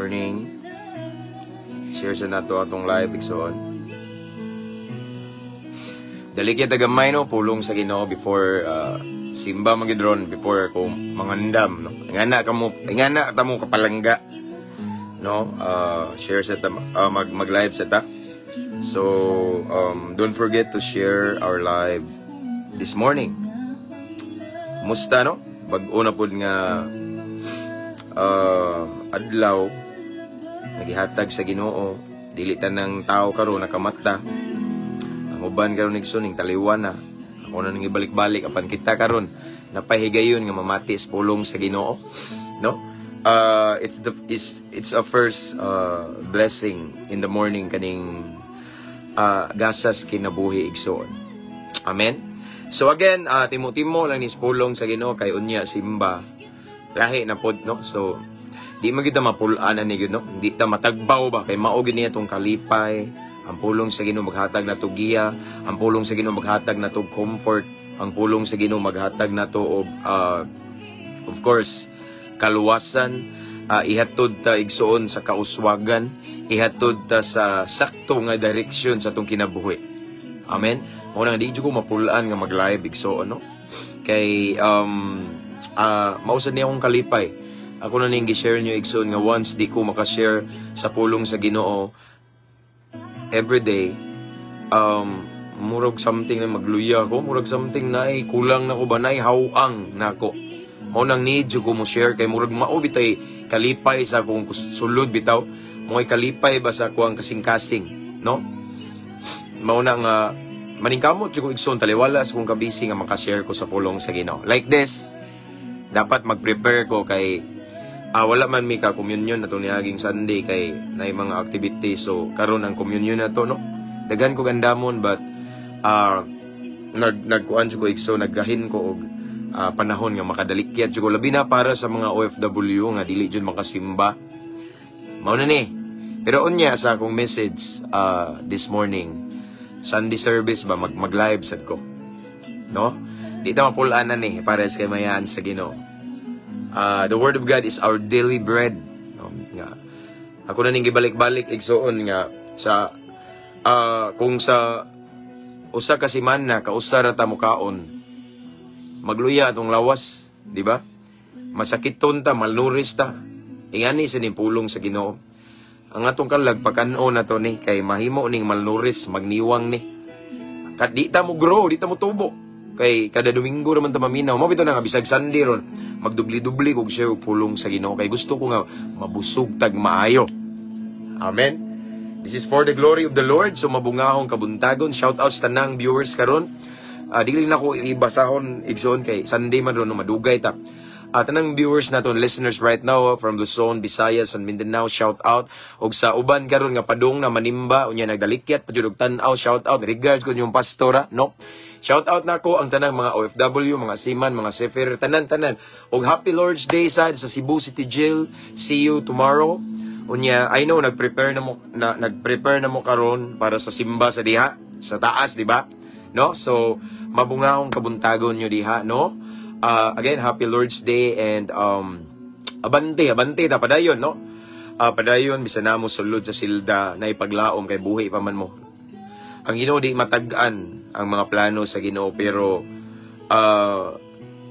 morning. Share sa nato atong live igsoon. Dali kita gamay no pulong sa Ginoo before simba magidron before ko mangandam no. Ingana ta mo kapalangga no. Share sa ta mag-live sa ta. So don't forget to share our live this morning. Musta no? Bag-o na pud nga adlaw nagihatag sa Ginoo, dili tanang tao karon nakamata. Ang uban karon nigsuning taliwan na. Ako na nang ibalik-balik apan kita karon napahigayon nga mamati sa pulong sa Ginoo, no? It's a first blessing in the morning kaning gasas kinabuhi igsoon. Amen. So again, timo-timo lang ni pulong sa Ginoo kay unya simba lahi na pod no. So di magita mapulaan ni gud no. Di ta matagbaw ba kay mao gid niya tong kalipay. Ang pulong sa Ginoo maghatag na to giya, ang pulong sa Ginoo maghatag na to comfort, ang pulong sa Ginoo maghatag na to of course kaluwasan, ihatod ta igsuon sa kauswagan, ihatod ta sa sakto nga direksyon sa tong kinabuhi. Amen. Mao nang di jud ko mapulaan nga mag-live igsuon no. Kay mausad niya akong kalipay. Ako na ning gi-share niyo igsoon nga once di ko maka-share sa pulong sa Ginoo everyday, murag something na magluya ko, murag something na kulang na ko ba, na hawang na ko. Mao nang need ko mo share kay murag mao bitay kalipay sa akong sulod bitaw, mo'y kalipay ba sa akong kasing-kasing, no? Mao nang maningkamot jud ko igsoon taliwala sa akong kabisi nga maka-share ko sa pulong sa Ginoo. Like this, dapat mag-prepare ko kay wala man mi ka communion na to niaging Sunday kay na mga activities. So karon ang communion na to no. Dagan ko gandamon but nagkuan ko igso naggahin ko og panahon nga makadalikyat ko labi na para sa mga OFW nga dili jud makasimba. Mao na ni. Pero unya sa akong message this morning Sunday service ba mag-live sad ko. No? Di ta mapulaan na ni para sa kamayan sa Ginoo. The Word of God is our daily bread. No? Nga. Ako na ning gibalik-balik igsoon nga sa kung sa usa ka semana kausara ta mo kaon. Magluya atong lawas, di ba? Masakiton ta, malnuris ta. Ingani sa ning pulong sa Ginoo. Ang atong kalag pagkan-o na to ni kay mahimo ning malnuris, magniwang ni. Di ta mo grow, di ta mo tubo. Kay kada Domingo naman ta maminaw. Mao bitaw na nga bisag Sunday ron magdubli-dubli kog share pulong sa Ginoo kay gusto ko nga mabusog tag maayo. Amen. This is for the glory of the Lord. So mabungahong kabuntagon. Shout out sa tanang viewers karon. Dili na ko ibasahon igsoon kay Sunday man ron no madugay ta. Tanang viewers naton, listeners right now from Luzon, Visayas, and Mindanao, shout out. Og sa uban karon nga padung na manimba unya nagdalikyat padud og tan-aw, shout out. Regards ko yung pastora, no? Shout out na ko ang tanang mga OFW, mga seaman, mga seafarer, tanan-tanan. Og happy Lord's Day sa Cebu City Jail. See you tomorrow. Unya, I know nagprepare na mo karon para sa simba sa diha, sa taas, di ba? No? So, mabungahong kabuntagon nyo diha, no? Again, happy Lord's Day and abante ta padayon, no? Padayon bisan namo sulod sa silda na ipaglaom kay buhi pa man mo. Ang Ginoo di matag-an ang mga plano sa Ginoo pero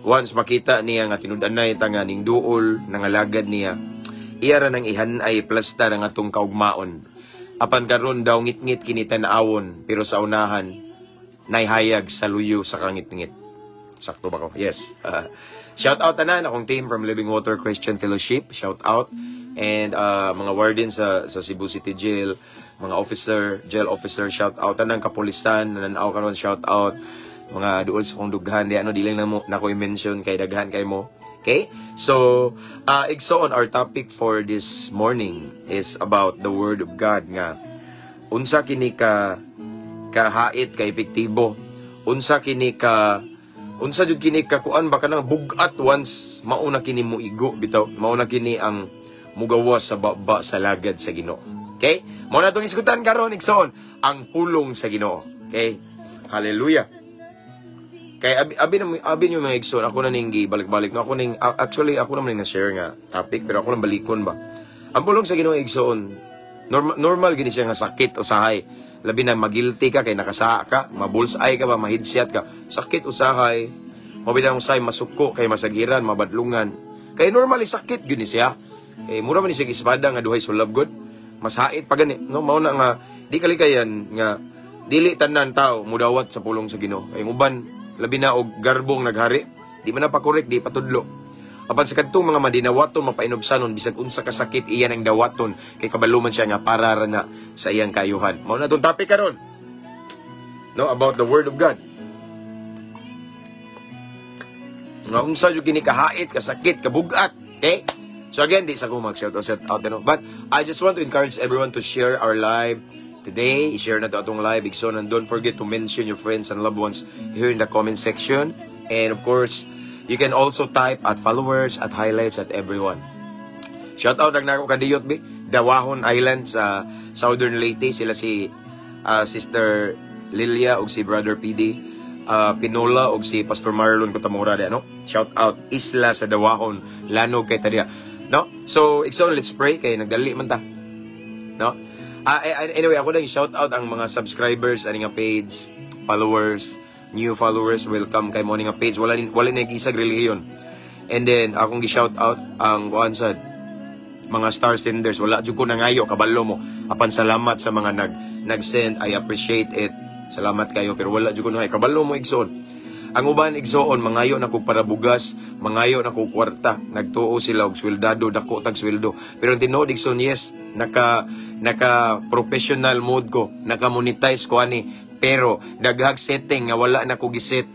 once makita niya nga tinud-anay ta nga ning duol nangalagad niya, iya ra nang ihanay plasta ang atong kaugmaon. Apan karon daw ngit-ngit kini tan-awon pero sa unahan nayhayag sa luyo sa kangit-ngit. Sakto ba ko? Yes. Shout out tanan akong team from Living Water Christian Fellowship. Shout out. And mga warden sa Cebu City Jail, mga jail officer, shout out. Tanang kapulisan, nananaw karon, shout out. Mga duol sa kong dughan, di lang na ko i-mention kay daghan kay mo. Okay? So, igsoon, our topic for this morning is about the Word of God nga. Unsa kini ka kahait, ka epektibo. Unsa jud kini ka kuan ba kanang bugat once mauna kini mo igo bitaw. Mauna kini ang mugawas sa baba sa lagad sa Ginoo. Okay? Mao na tong isgutan karon igsoon ang pulong sa Ginoo. Okay? Hallelujah. Kay abi nyo mga igsoon, ako na ning balik-balik no, ako ning actually ako naman ning na-share nga topic pero ako lang balikon ba. Ang pulong sa Ginoo igsoon, normal gini siya nga sakit usahay. Labi na magilty ka kay nakasa ka, mabulsay ka ba, mahidsyat ka, sakit usahay. Mabitang usahay masuko kay masagiran, mabadlungan. Kay normally sakit gini siya. Mura man ni siya ispada nga duhay sulab god. Mas hait pa gani, no? Mao na nga di kalikayan nga dili tanan tao mudawat sa pulong sa Ginoo. Kay uban labi na og garbong naghari, di man na pa correct, di patudlo. Apan sa kadtong mga madinawaton mapainobsanon bisag unsa ka sakit iyan ang dawaton kay kabaluman siya nga para ra na sa iyang kayuhan. Mao na tong topic karon. No, about the word of God. Nga unsa jud kini kahait, kasakit, kabugat, okay? So again, di sa ko mag-shout out, no? But I just want to encourage everyone to share our live today. I-share na to atong live, Igsoon, and don't forget to mention your friends and loved ones here in the comment section. And of course, you can also type at followers, at highlights, at everyone. Shout out ang nako kadiyot bi, Dawahon Island sa Southern Leyte. Sila si Sister Lilia ug si Brother PD. Pinola ug si Pastor Marlon Cotamora, no? Shout out Isla sa Dawahon, Lanog kay Tadia. No? So, Igsoon, let's pray kay nagdali man ta. No? Anyway, ako lang shout out ang mga subscribers ani nga page, followers, new followers, welcome kay mo nga page. Wala na gisag relihiyon. And then akong gi-shout out ang kuan sad mga star senders. Wala jud ko nangayo kabalo mo. Apan salamat sa mga nag-send. I appreciate it. Salamat kayo, pero wala jud ko nangayo kabalo mo, Igsoon. Ang uban igsoon, mangayo na ko para bugas, mangayo na ko kwarta, nagtuo sila og sweldado, dako tag sweldo. Pero tinuod igsoon, yes, naka professional mode ko, naka monetize ko ani, pero daghag setting nga wala na ko giset.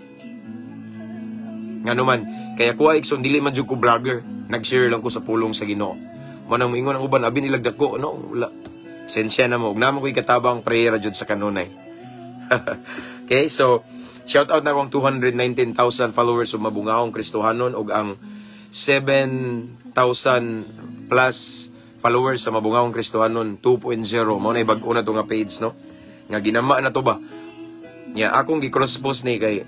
Ngano man, kaya kuha igsoon dili man jud ko vlogger, nag-share lang ko sa pulong sa Ginoo. Manang moingon ang uban abi nilag dako, no, wala. Sensya na mo, ug namo ko ikatabang prayer jud sa kanunay. Okay, so shout out na akong 219,000 followers of Mabungaong Kristohanon ug ang 7,000 plus followers sa Mabungaong Kristohanon 2.0. Mao na bag-o na to nga page, no? Nga ginama na to ba? Nya akong gi-cross-post ni kay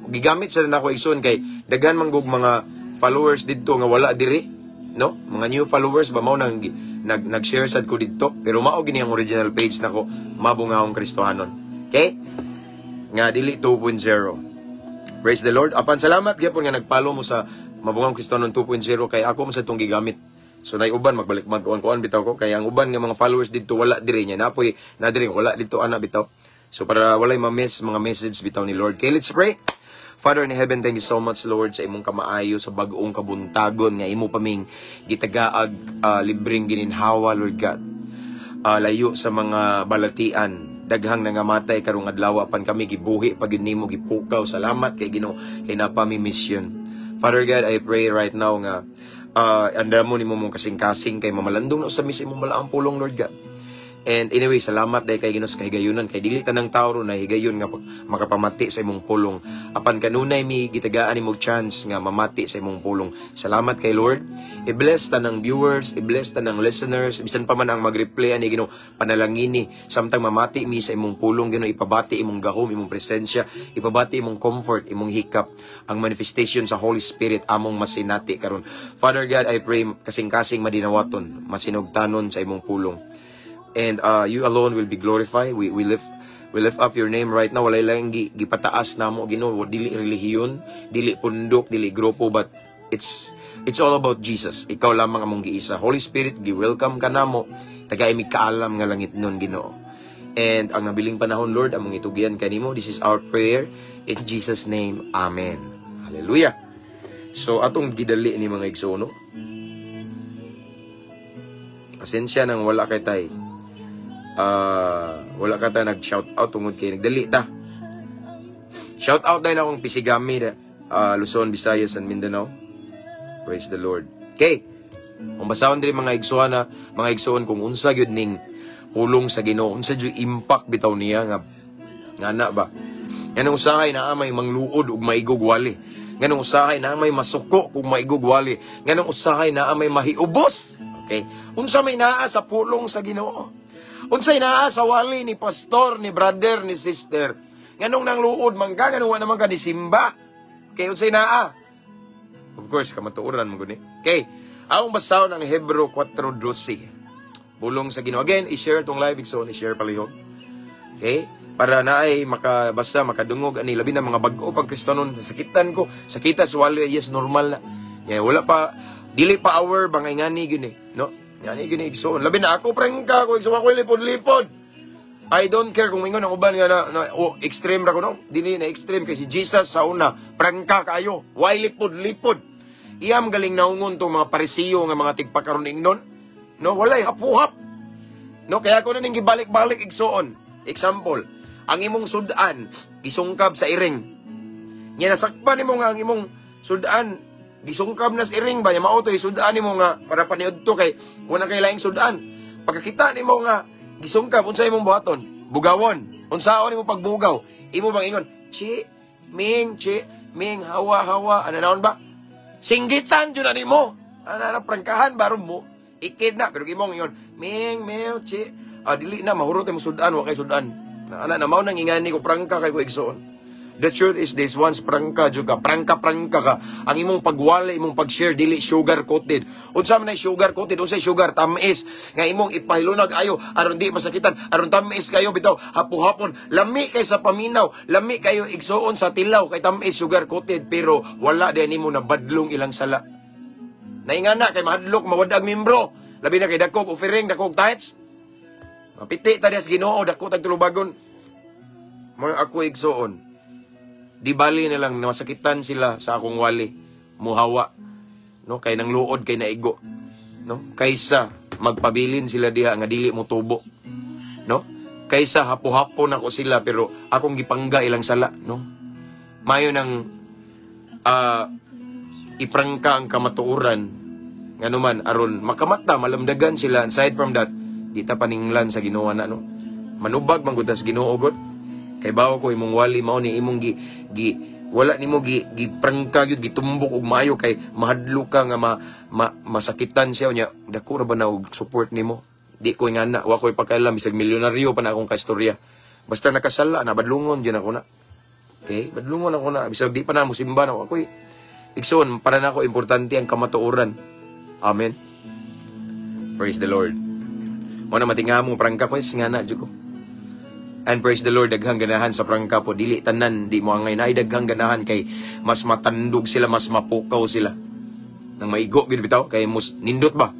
gigamit sa nako igsoon kay daghan man gug mga followers didto nga wala diri, no? Mga new followers ba mao nang nag-share sad ko didto, pero mao gini ang original page nako, Mabungaong Kristohanon. Okay? Nga dili 2.0. Praise the Lord. Apan salamat gyapon nga nagpalo mo sa Mabungaong Kristohanon 2.0 kay ako man sa itong gigamit. So nay uban magbalik magkuan bitaw ko kay ang uban nga mga followers didto wala diri nya napoy na diri wala didto ana bitaw. So para walay ma-miss mga message bitaw ni Lord. Okay, let's pray. Father in heaven, thank you so much, Lord, sa imong kamaayo sa bag-ong kabuntagon nga imo paming gitagaag libreng gininhawa, Lord God. Layo sa mga balatian, daghang nangamatay karong adlaw apan kami gibuhi pag nimo gipukaw. Salamat kay Ginoo kay napami mission. Father God, I pray right now nga andamo nimo mong kasing-kasing kay mamalandong na sa imong balaang pulong, Lord God. And anyway, salamat dahil kay Ginoo sa kahigayunan kay dili tanang tawo na higayon nga makapamati sa imong pulong. Apan kanunay mi gitagaan nimo chance nga mamati sa imong pulong. Salamat kay Lord. I-bless tanang viewers, i-bless tanang listeners, bisan pa man ang mag-replay ani Ginoo, panalangini samtang mamati mi sa imong pulong, Ginoo, ipabati imong gahom, imong presensya, ipabati imong comfort, imong hikap, ang manifestation sa Holy Spirit among masinati karon. Father God, I pray kasing-kasing madinawaton, masinugtanon sa imong pulong. And you alone will be glorified. We lift up your name right now. Walay lang gipataas namo, Ginoo, dili relihiyon, dili pundok, dili grupo, but it's all about Jesus. Ikaw lamang among giisa. Holy Spirit, gi-welcome ka namo. Tagay mi kaalam nga langit nun, Ginoo. And ang nabiling panahon, Lord, among itugian kanimo. This is our prayer in Jesus name. Amen. Hallelujah. So atong gidali ni mga igsoon, no? Pasensya nang wala kay tay. Wala ka ta nag-shout out tungod kay nagdali ta. Shout out na akong Pisigami, Luzon, Visayas, and Mindanao. Praise the Lord. Okay. Kung basahon diri mga igsoon kung unsa gyud ning pulong sa Ginoo, unsa gyud impact bitaw niya nga ngana ba. Nganong usahay naa may mangluod ug maigugwali. Nganong usahay naa may masuko ug maigugwali. Nganong usahay naa may mahiubos. Okay. Unsa may naa sa pulong sa Ginoo? Unsay naa sa wali ni pastor, ni brother, ni sister. Nganong nang luod mangga, nganong wa naman ka ni simba. Okay, unsay naa? Of course, kamatuoran mo guni. Okay, Akong basaw ng Hebro 4:12. Pulong sa Ginoo. Again, i-share tong live igsoon, i-share palihog. Okay? Para na ay makabasa, makadungog ani labi na mga bag-o pag Kristonon sa sakitan ko, sakita wali yes normal na. Yeah, wala pa dili pa hour bangay ngani gini, no? Ngani gini igsoon. Labi na ako prangka ko igsoon ako lipod-lipod. I don't care kung mingon ang uban nga na extreme ra ko no. Dili na extreme kasi Jesus sa una prangka kayo, why lipod-lipod. Iyam galing naungon tong mga parisiyo nga mga tigpakaron ingnon. No, walay hapuhap. No, kaya ko na ning gibalik-balik igsoon. Example, ang imong sudan gisungkab sa iring. Nya nasakpan nimo nga ang imong sudan gisungkab na sa iring ba nya mao to sudan nimo nga para paniudto kay wala kay laing sudan. Pagkakita nimo nga gisungkab unsa imong buhaton? Bugawon. Unsaon nimo pagbugaw? Imo bang ingon, chi, ming, hawa, ano naon ba? Singgitan jud na nimo. Ana prangkahan baron mo. Ikid na, pero gimong yun, ming, chi, dili na, mahurot mo sudan, wakay sudan. Ana, mao nang ingani ko, prangka kay ko igsoon. The truth is this, once prangka, juga, prangka ka, ang imong pagwala, imong pag-share, dili sugar-coated. Unsa man ay sugar-coated, unsay sugar, tamis, nga imong ipahilunag ayo, aron di masakitan, aron tamis kayo, bitaw, hapon-hapon, lami kay sa paminaw, lami kayo igsoon sa tilaw, kay tamis sugar-coated, pero wala din nimo na badlong ilang sala. Naingana kay mahadlok mawadag membro. Labi na kay dakog offering, dakog tithes. Mapiti ta dias Ginoo, dako tag tulubagon. Mga ako igsoon. Di bali na lang masakitan sila sa akong wali. Muhawa. No, kay nang luod kay naigo. No, kaysa magpabilin sila diha nga dili mo tubo. No? Kaysa hapo-hapo nako sila pero akong gipangga ilang sala, no? Mayo nang iprangka ang kamatuoran nga naman aron makamata malamdagan sila. Aside from that, di ta paninglan sa Ginoo na no. Manubag man gud sa Ginoo gud. Kay bawo ko imong wali mao ni imong wala nimo giprangka gyud gitumbok og maayo kay mahadlo ka nga masakitan siya nya dako ra ba na og support nimo. Di ko ngana wa ko ipakailam bisag milyonaryo pa na akong kaistorya. Basta nakasala na badlungon gyud ako na. Okay? Badlungon ako na bisag di pa na mo simba na ako igsoon, para na ako importante ang kamatuoran. Amen. Praise the Lord. Mo na matinga mo prangka ko nga na jud ko. And praise the Lord, daghang ganahan sa prangka po. Dili tanan, di mo angay na daghang ganahan kay mas matandog sila, mas mapukaw sila. Nang maigo gid bitaw kay mus nindot ba.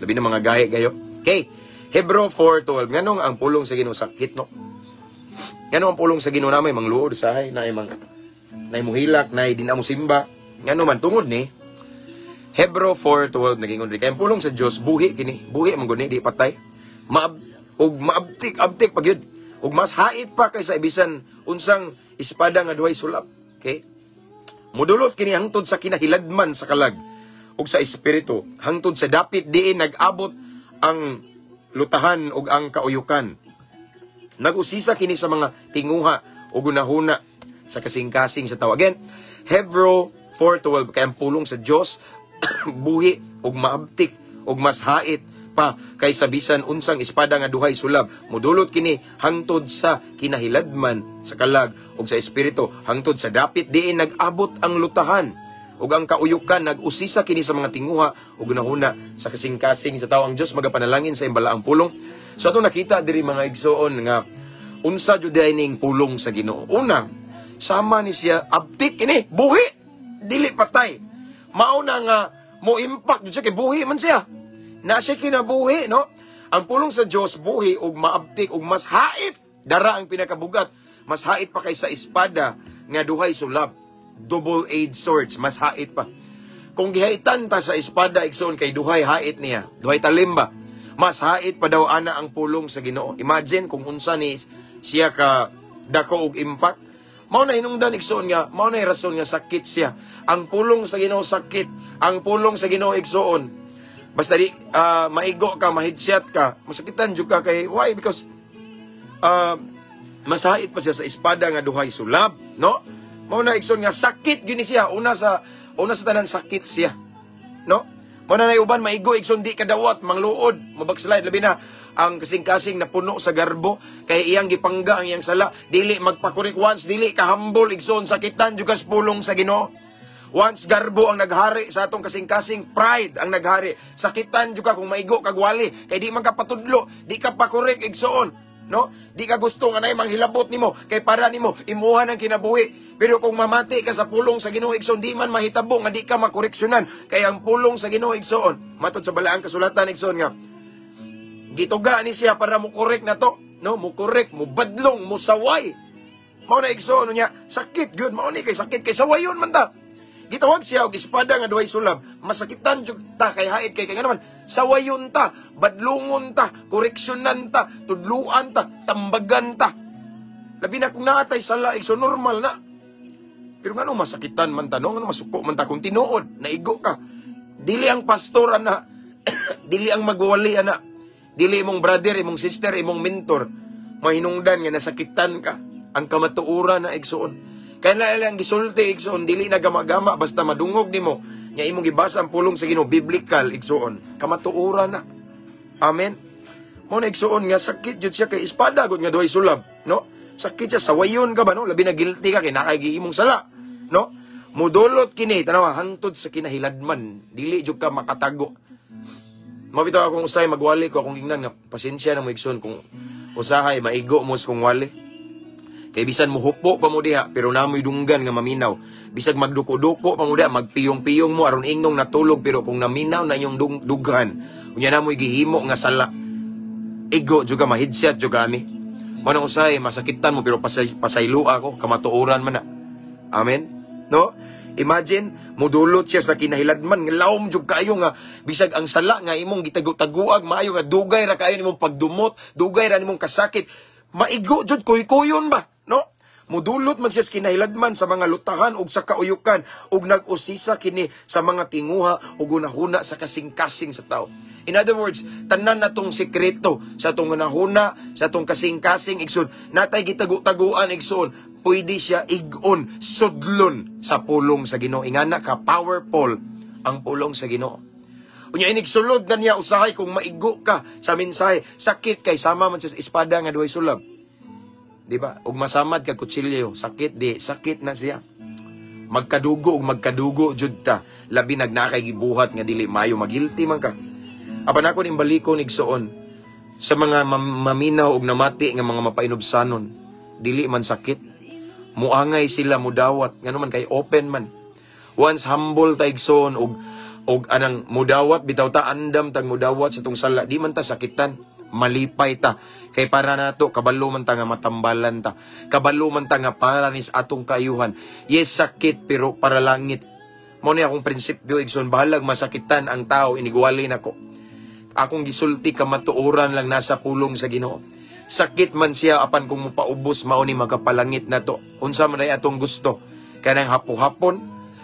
Labi na mga gahe kayo. Okay. Hebro 4:12. Nganong ang pulong sa Ginoo sakit no. Nganong ang pulong sa Ginoo na may mangluod sahay na ay muhilak na ay di na mo simba. Ngano man tungod ni Hebro 4:12 naging undri kay pulong sa Dios buhi kini, buhi man gud ni di patay. Maabtik pagyud. Ug mas hait pa kaysa ibisan unsang espada nga duhay sulab. Okay? Mudulot kini hangtod sa kinahiladman sa kalag ug sa espiritu, hangtod sa dapit diin nag-abot ang lutahan ug ang kauyukan. Nag-usisa kini sa mga tinguha ug gunahuna sa kasing-kasing sa tawo. Again, Hebro 4:12 kay ang pulong sa Dios buhi ug maabtik ug mas hait pa kaysa bisan unsang espada nga duhay sulab. Mudulot kini hangtod sa kinahiladman sa kalag ug sa espiritu, hangtod sa dapit diin nag-abot ang lutahan ug ang kauyukan. Nag-usisa kini sa mga tinguha ug gunahuna sa kasing-kasing sa tawo. Ang Dios magapanalangin sa imbalaang pulong. So ato nakita diri mga igsoon nga unsa jud ning pulong sa Ginoo. Una, sama ni siya abtik kini buhi dili patay. Mauna nga mo impact jud siya kay buhi man siya. Na siya kinabuhi, no? Ang pulong sa Dios buhi ug maabtik ug mas hait. Dara ang pinakabugat. Mas hait pa kaysa espada nga duhay sulab. Double-edged swords, mas hait pa. Kung gihaitan ta sa espada igsoon kay duhay hait niya, duhay talimba. Mas hait pa daw ana ang pulong sa Ginoo. Imagine kung unsa ni siya ka dako og impact. Mao na hinungdan igsoon nga, mao na rason nga sakit siya. Ang pulong sa Ginoo sakit. Ang pulong sa Ginoo igsoon. Basta di maigo ka, mahidsyat ka, masakitan jud ka kay why? Because masahit pa siya sa espada nga duhay sulab, no? Mao na igsoon nga sakit gini siya. Una sa tanan sakit siya, no? Mao na uban maigo igsoon di kadawat, mangluod, mabagslide labi na ang kasing-kasing na puno sa garbo kay iyang gipangga ang iyang sala, dili magpakurik once, dili ka humble igsoon, sakitan jud ka sa pulong sa Ginoo. Once garbo ang naghari sa atong kasing-kasing, pride ang naghari. Sakitan jud ka kung maigo kag wali, kay di man ka patudlo, di ka pa correct igsoon, no? Di ka gusto nga nay manghilabot nimo kay para nimo imuha ng kinabuhi. Pero kung mamati ka sa pulong sa Ginoo igsoon, di man mahitabo nga di ka makoreksyonan kay ang pulong sa Ginoo igsoon. Matod sa balaang kasulatan igsoon nga gituga ni siya para mo correct na to, no? Mo correct, mo badlong, mo saway. Mao na igsoon niya, sakit gyud mao ni kay sakit kay sawayon man ta. Gitawag siya og espada nga duhay sulab, masakitan jud ta kay hait kay nga naman sawayon ta, badlungon ta, koreksyonan ta, tudluan ta, tambagan ta. Labi na kung naatay sala igsoon normal na. Pero ngano masakitan man ta, no? Ngano masuko man ta kung tinuod, naigo ka. Dili ang pastor ana, dili ang magwali ana. Dili imong brother, imong sister, imong mentor, mahinungdan nga nasakitan ka. Ang kamatuoran na igsoon. Kaya na lang gisulti igsoon, dili na gama-gama, basta madungog nimo nga imong gibasa ang pulong sa Ginoo, biblical igsoon. Kamatuoran na. Amen. Mo na igsoon nga sakit jud siya kay espada gud nga duhay sulab, no? Sakit siya, sawayon ka ba, no? Labi na guilty ka kay nakagihimong sala, no? Mudolot kini tanawa hangtod sa kinahiladman, dili jud ka makatago. Mabitaw akong usay magwali ko akong ingnan nga pasensya na mo igsoon kung usahay maigo mo kung wali. Kay bisan mo hupo pa mo diha pero namoy dunggan nga maminaw. Bisag magduko-duko pa mo diha, magpiyong-piyong mo aron ingnon natulog pero kung naminaw na inyong dughan, unya namoy gihimo nga sala. Igo jud ka mahidset jud ani. Manang usay masakitan mo pero pasaylo ako kamatuoran man na. Amen. No? Imagine, mudulot siya sa kinahiladman, nga laom jud kayo nga, bisag ang sala nga imong gitagu-taguag, maayo nga dugay ra kayo nimong pagdumot, dugay ra nimong kasakit, maigo jud kuy-kuyon ba, no? Mudulot man siya sa kinahiladman sa mga lutahan ug sa kauyukan, ug nag-usisa kini sa mga tinguha ug hunahuna sa kasing-kasing sa tao. In other words, tanan natong sekreto sa atong hunahuna, sa atong kasing-kasing igsoon, natay gitagu-taguan igsoon, pwede siya igon, sudlon sa pulong sa Ginoo. Ingana ka powerful ang pulong sa Ginoo. Unya inig sulod na niya usahay kung maigo ka sa mensahe, sakit kay sama man sa espada nga duhay sulab. Di ba? Ug masamad ka kutsilyo, sakit di, sakit na siya. Magkadugo ug magkadugo jud ta, labi nagnakay gibuhat nga dili mayo magilty man ka. Apan ako ning balikon igsoon sa mga maminaw ug namati nga mga mapainobsanon, dili man sakit. Muangay sila mudawat ngano man kay open man. Once humble ta igsoon og anang mudawat bitaw ta andam tag mudawat sa tong sala, di man ta sakitan, malipay ta kay para nato kabalo man ta nga matambalan ta, kabalo man ta nga para nis atong kaayuhan. Yes sakit pero para langit. Mo ni akong prinsipyo igsoon, bahalag masakitan ang tao iniguwali nako. Akong gisulti kamatuoran lang nasa pulong sa Ginoo. Sakit man siya apan kung mupaubos mao ni magapalangit na to. Unsa man ay atong gusto? Kanang hapo-hapon,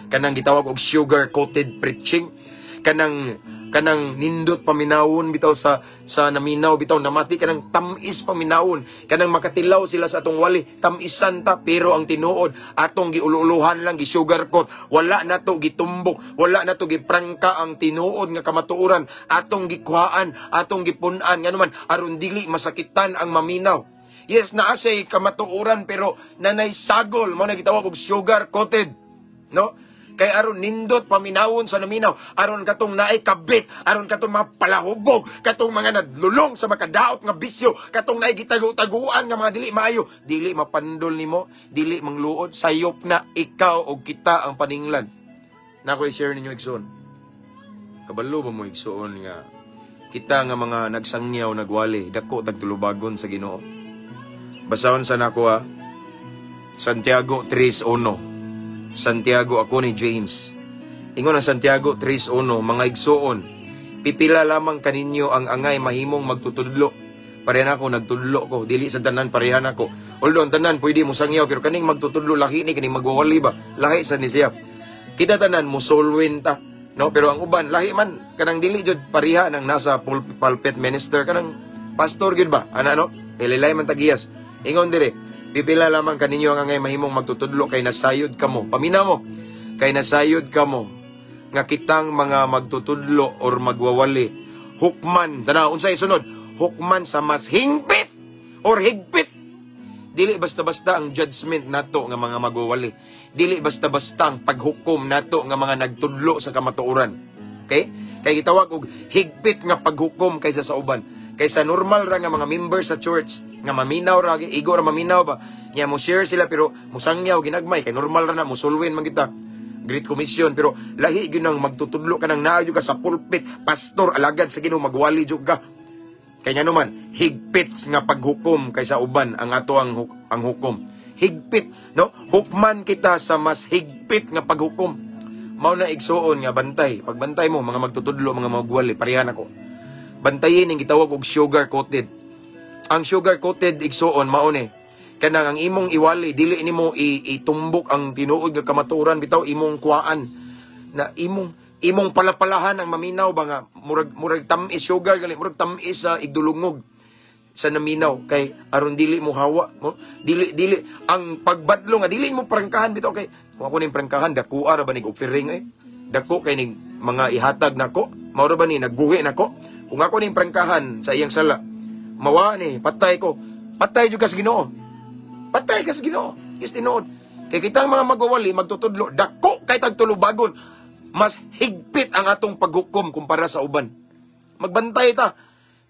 kanang gitawag og sugar coated preaching, kanang nindot paminawon bitaw sa naminaw bitaw namati, kanang tamis paminawon, kanang makatilaw sila sa atong wali, tamisan ta pero ang tinuod atong giululuhan lang, gi-sugar coat, wala na to gitumbok, wala na to giprangka ang tinuod nga kamatuoran, atong gikuhaan, atong gipun-an ngano man aron dili masakitan ang maminaw. Yes, naasay kamatuoran pero nanay sagol mo na gitawag og sugar coated, no? Kay aron nindot paminawon sa naminaw, aron katong naay kabit, aron katong mapalahubog, katong mga nadlulong sa makadaot nga bisyo, katong naay gitagu-taguan nga mga dili maayo, dili mapandol nimo, dili mangluod, sayop na ikaw o kita ang paninglan. Nako i-share ninyo igsoon. Kabalo ba mo igsoon nga kita nga mga nagsangyaw nagwali, dako tagtulubagon sa Ginoo. Basahon sa nako Santiago 3:1. Santiago ako ni James. Ingon ang Santiago 3:1, mga igsoon, pipila lamang kaninyo ang angay mahimong magtutudlo. Parehan ako, nagtudlo ko. Dili sa tanan parehan ako. Although ang tanan pwede mo sangyaw, pero kaning magtutudlo lahi ni, kaning magwawali ba? Lahi sa ni siya. Kita tanan mo solwin ta. No? Pero ang uban, lahi man, kanang dili jud pareha nang nasa pulpit minister, kanang pastor gud ba? Ana no? Ililay man tagiyas. Ingon dire, pipila lamang kaninyo ang angay mahimong magtutudlo kay nasayod kamo. Paminaw mo, kay nasayod kamo nga kitang mga magtutudlo or magwawali. Hukman, tanaw, unsay sunod? Hukman sa mas hingpit or higpit Dili basta-basta ang judgment nato nga mga magwawali. Dili basta-basta ang paghukom nato nga mga nagtudlo sa kamatuoran. Okay? Kay gitawag og higpit nga paghukom kaysa sa uban. Kaysa normal ra nga mga members sa church nga maminaw ra, igo ra maminaw ba. Nya mo share sila pero musangyaw ginagmay kay normal ra na musulwin man kita. Great Commission pero lahi gyud nang magtutudlo ka nang naayo ka sa pulpit, pastor alagad sa Ginoo magwali jud ka. Kaya naman, higpit nga paghukom kaysa uban ang ato ang hukom. Higpit, no? Hukman kita sa mas higpit nga paghukom. Mao na igsuon nga bantay. Pagbantay mo, mga magtutudlo, mga magwali, parehan ako. Bantayin ang gitawag og sugar-coated. Ang sugar-coated igsuon, mao ni. Kanang ang imong iwali, dili nimo itumbok ang tinuod nga kamaturan, bitaw imong kuwaan. Na imong palapalahan ang maminaw ba nga murag tamis sugar gali murag tamis sa igdulungog sa naminaw kay aron dili mo hawa mo dili ang pagbadlo nga dili mo prangkahan bitaw kay kung ako ning prangkahan dako ara ba nig offering dako kay ning mga ihatag nako mao ra ba ni nagbuhi nako kung ako ning prangkahan sa iyang sala mawa ni patay jud ka sa Ginoo patay ka sa Ginoo is tinuod kay kitang mga magwawali magtutudlo dako kay tagtulubagon mas higpit ang atong paghukom kumpara sa uban. Magbantay ta.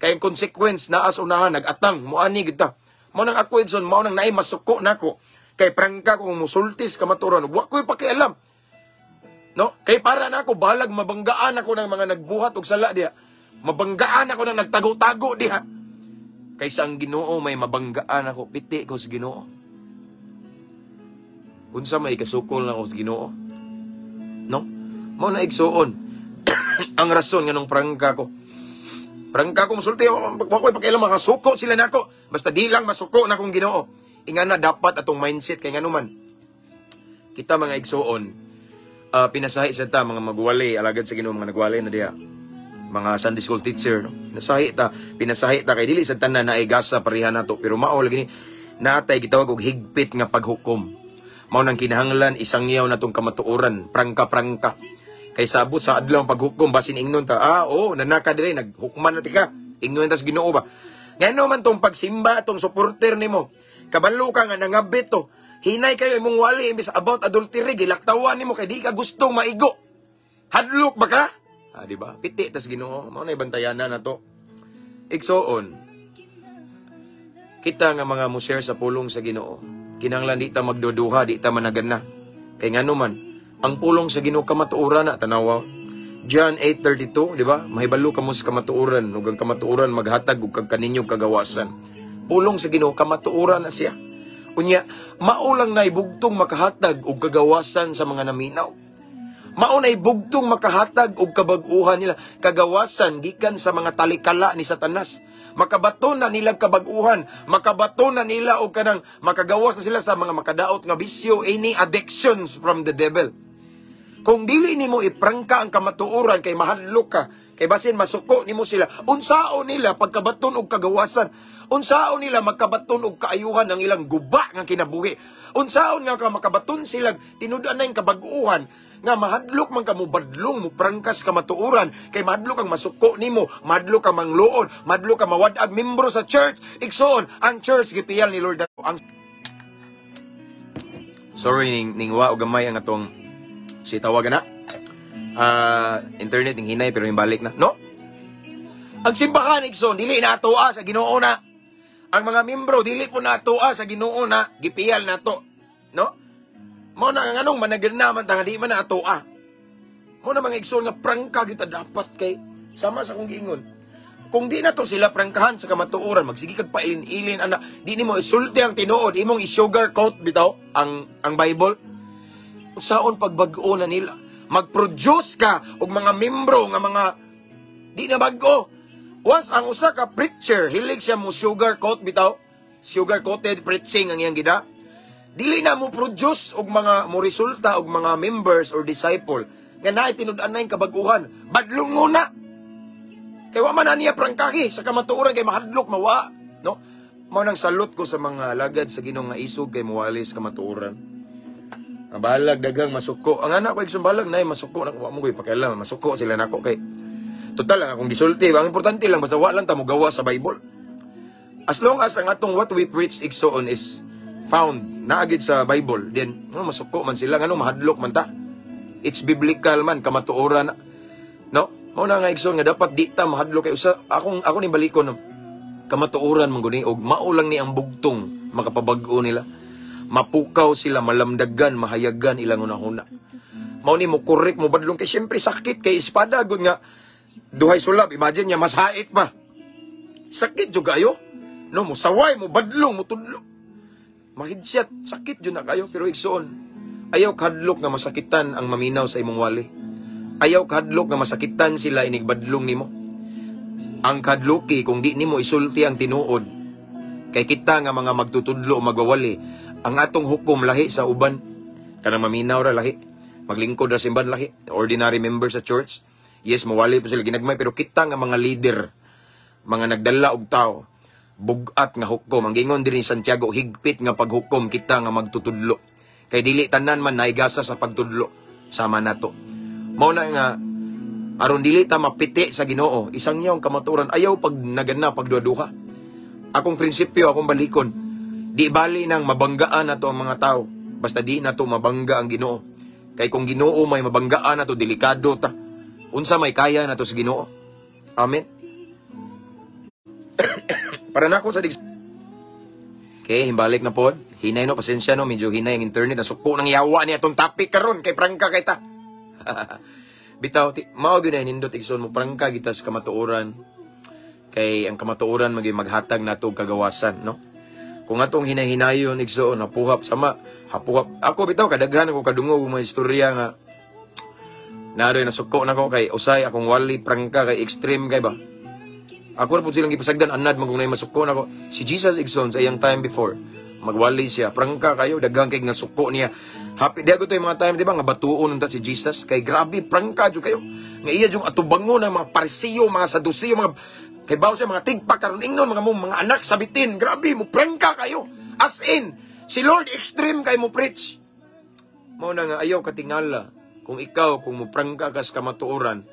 Kaya ang consequence na as unahan, nag-atang, muani kita. Mao nang ako, Edson, mao nang naay masuko nako. Kay prangka kung musultis kamaturan, wa ko'y pakialam. No? Kay para na ako, balag mabanggaan ako ng mga nagbuhat og sala diha. Mabanggaan ako ng nagtago-tago diha. Kaysa ang Ginoo may mabanggaan ako, piti ko sa Ginoo. Unsa may kasukol na ako sa Ginoo? No? Mao na igsuon ang rason nga nung prangka ko musulti wa ko'y pakialam makasuko sila nako basta di lang masuko na kong Ginoo ingana dapat atong mindset kay nganuman kita mga igsuon pinasahi sa ta mga magwali alagad sa Ginoo mga nagwali na diha mga Sunday school teacher no pinasahi ta kay dili sa tanan na igasa pareha nato pero mao lagi ni natay gitawag og higpit nga paghukom mao nang kinahanglan isangyaw natong kamatuoran prangka kay sabot sa adlaw paghukom basin ingnon ta nanaka dire naghukman na tika ingnon tas Ginoo ba ngano man tong pagsimba tong supporter nimo kabalo ka nga nangabit to hinay kayo imong wali imbis about adultery gilaktawan nimo kay di ka gustong maigo hadlok ba ka di ba piti tas Ginoo mao na bantayanan nato igsoon kita nga mga mo-share sa pulong sa Ginoo kinahanglan di ta magduduha di ta managana kay ngano man ang pulong sa Ginoo kamatuoran na tanawa. John 8:32, di ba? Mahibalo kamo sa kamatuoran, ug ang kamatuoran maghatag og kaninyong kagawasan. Pulong sa Ginoo kamatuoran na siya. Unya, mao lang na ibugtong makahatag og kagawasan sa mga naminaw. Mao na ibugtong makahatag og kabag-uhan nila, kagawasan gikan sa mga talikala ni Satanas. Makabaton na nila kabag-uhan, makabaton na nila og kanang makagawas na sila sa mga makadaot nga bisyo, any addictions from the devil. Kung dili nimo iprangka ang kamatuoran kay mahadlok ka, kay basin masuko nimo sila, unsaon nila pagkabaton og kagawasan? Unsaon nila magkabaton og kaayuhan ang ilang guba nga kinabuhi? Unsaon nga makabaton sila tinud-an na yung kabag-uhan nga mahadlok man ka mo badlong mo prangkas kamatuoran kay mahadlok kang masuko nimo, mahadlok kang mangluod, mahadlok kang mawad-ag membro sa church. Igsoon, ang church gipiyal ni Lord ang sorry ning wa og gamay ang atong si tawagan na. Internet ning hinay pero himbalik na, no? Ang simbahan igsoon dili na atoa sa Ginoo na. Ang mga membro dili po na atoa sa Ginoo na, gipiyal nato, no? Mao na nga anong managana man tanga di man na atoa. Mao na mga igsoon nga prangka kita dapat kay sama sa kong giingon. Kung di na to sila prangkahan sa kamatuoran, magsige kag pailin-ilin ana, di nimo isulti ang tinuod, imong i-sugar coat bitaw ang Bible. Usaon pagbag-o na nila, mag-produce ka og mga membro nga mga di na bag-o. Once ang usa ka preacher, hilig siya mo sugar coat bitaw, sugar coated preaching ang iyang gida. Dili na mo produce og mga mo resulta og mga members or disciple nga naay tinud-an na kabag-uhan. Badlong muna. Kay wa man na niya prangkahi sa kamatuoran kay mahadlok mawa, no? Mao nang salute ko sa mga lagad sa Ginoo nga isog kay muwalis kamatuoran. Ang balag dagang masuko. Ang anak ko igsoon balag nay masuko na wa mo koy pakialam, masuko sila nako kay total lang akong gisulti. Ang importante lang basta wa lang ta mo gawa sa Bible. As long as ang atong what we preach igsoon is found naagid sa Bible, then masuko man sila ngano mahadlok man ta. It's biblical man kamatuoran, no? Mao na nga igsoon nga dapat di ta mahadlok kay usa ako ni balikon no. Kamatuoran man guni og mao lang ni ang bugtong makapabag-o nila. Mapukaw sila, malamdagan, mahayagan ilang una-una. Mao ni mo correct mo badlong kay syempre sakit kay espada gud nga duhay sulab. Imagine niya mas hait pa. Sakit jud kayo. No, mo saway mo badlong mo tudlo. Mahidsyat, sakit jud na kayo pero igsoon. Ayaw kadlok nga masakitan ang maminaw sa imong wali. Ayaw kadlok nga masakitan sila inigbadlong nimo. Ang kadloki kung di nimo isulti ang tinuod. Kay kita nga mga magtutudlo o magwawali, ang atong hukom lahi sa uban. Kanang maminaw ra lahi. Maglingkod ra simbahan lahi. Ordinary member sa church. Yes, mawali po sila ginagmay pero kita nga mga leader, mga nagdala og tao, bugat nga hukom. Ang gingon din ni Santiago, higpit nga paghukom kita nga magtutudlo. Kay dili tanan man naigasa sa pagtudlo. Sama nato. Mao na nga aron dili ta mapiti sa Ginoo, isang yaong kamaturan ayaw pag nagana pagduha-duha. Akong prinsipyo, akong balikon, di bali nang mabanggaan nato ang mga tao. Basta di nato mabangga ang Ginoo. Kay kung Ginoo may mabanggaan nato, delikado ta. Unsa may kaya nato sa Ginoo. Amen. Para nako sa okay, himbalik na po. Hinay no, pasensya no, medyo hinay ang internet. Nasuko nang yawa niya itong topic karon kay prangka kay ta. Bitaw, mao gyud na nindot igsoon mo prangka kita sa kamatuoran. Kay ang kamatuoran maghatag nato kagawasan, no? Kung atong hinay-hinayon igsoon napuhap sama, hapuhap. Ako bitaw kadaghan ko kadungog mga istorya nga naroy nasuko nako kay usay akong wali prangka kay extreme kay ba. Ako ra pud silang gipasagdan anad magungay masuko nako. Si Jesus igsoon sa iyang time before magwali siya, prangka kayo, dagang kay nga suko niya. Happy, di ako to yung mga time, di ba, nga batuon nung si Jesus, kay grabe, prangka dyo kayo. Nga iya yung atubango ng mga parisiyo, mga sadusiyo, mga, kay bawo siya, mga tigpak, karon ingnon, mga anak sabitin, grabe, mo prangka kayo. As in, si Lord extreme kayo mo preach. Mao na nga, ayaw katingala, kung ikaw, kung mo prangka ka sa kamatuoran,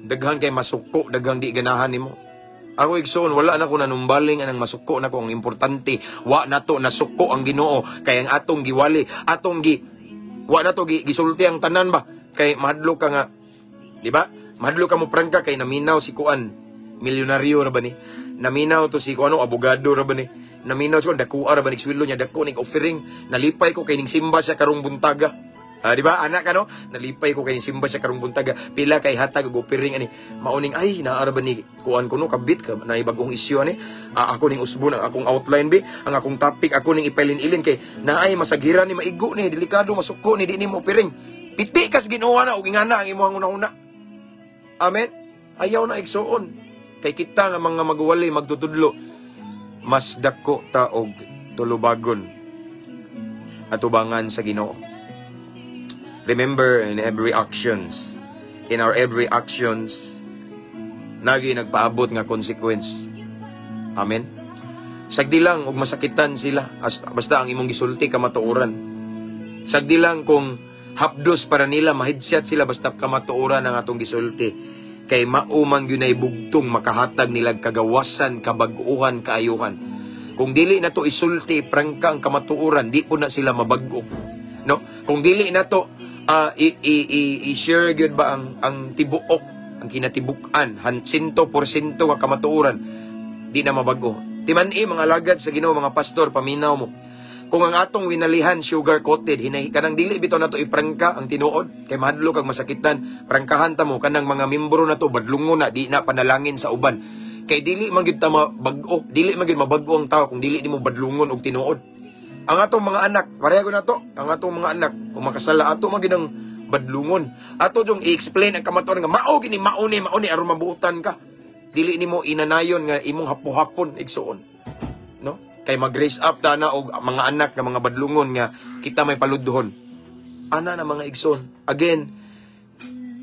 daghan kay masuko, daghang di ganahan nimo. Ako igsoon, wala na ko nanumbaling anang masuko na ko. Ang importante, wa na to nasuko ang Ginoo. Kaya ang atong giwali, wa na to gisulti ang tanan ba? Kay mahadlo ka nga, di ba? Mahadlo ka mo prangka kay naminaw si Kuan, milyonaryo ra ba ni? Naminaw to si Kuan, abogado ra ba ni? Naminaw si Kuan, dakuha ra ba ni sweldo niya, dako ning offering, nalipay ko kay ning simba siya karong buntaga. Di ba anak ano? Nalipay ko kay simba siya karong buntaga. Pila kay hatag og opiring ani. Mauning ay naara ba ni kuan ko no kabit ka na ibagong isyu ani. Ako ning usbon ang akong outline be, ang akong topic ako ning ipalin-ilin kay naay masagiran ni maigo ni delikado masuko ni di ni mo opiring. Piti kas Ginoo na og ingana ang imong una-una. Amen. Ayaw na igsoon. Kay kita nga mga magwali magtutudlo mas dako ta og tulubagon atubangan sa Ginoo. Remember, in our every actions, nagi nagpaabot nga consequence. Amen. Sagdi lang, og masakitan sila, basta ang imong gisulti kamatuoran. Sagdi lang kung hapdos para nila, mahidsyat sila, basta kamatuoran ang atong gisulti. Kay mauman yun ay bugtong makahatag nila kagawasan, kabag-uhan, kaayuhan. Kung dili na to isulti, prangka ang kamatuoran, di po na sila mabag-o. No? Kung dili na to, i-share gyud ba ang tibuok, ang kinatibukan, 100% nga kamatuoran, di na mabago. Timan-i mga lagad sa Ginoo, mga pastor, paminaw mo. Kung ang atong winalihan sugar coated, kanang dili bitaw nato iprangka ang tinuod, kay mahadlo kag masakitan, prangkahan ta mo kanang mga membro nato badlungon na di na panalangin sa uban. Kay dili man gyud ta mabag-o, dili man gyud mabag-o ang tao kung dili nimo badlungon og tinuod. Ang atong mga anak, pareho na to, ang atong mga anak, kung makasala, ato maginang badlungon. Ato yung i-explain ang kamatuoran nga, mao ni, aron mabuutan ka. Dili nimo inanayon nga imong hapo-hapon, igsuon. No? Kay mag-raise up ta na og mga anak nga mga badlungon nga kita may paludhon. Ana na mga igsoon. Again,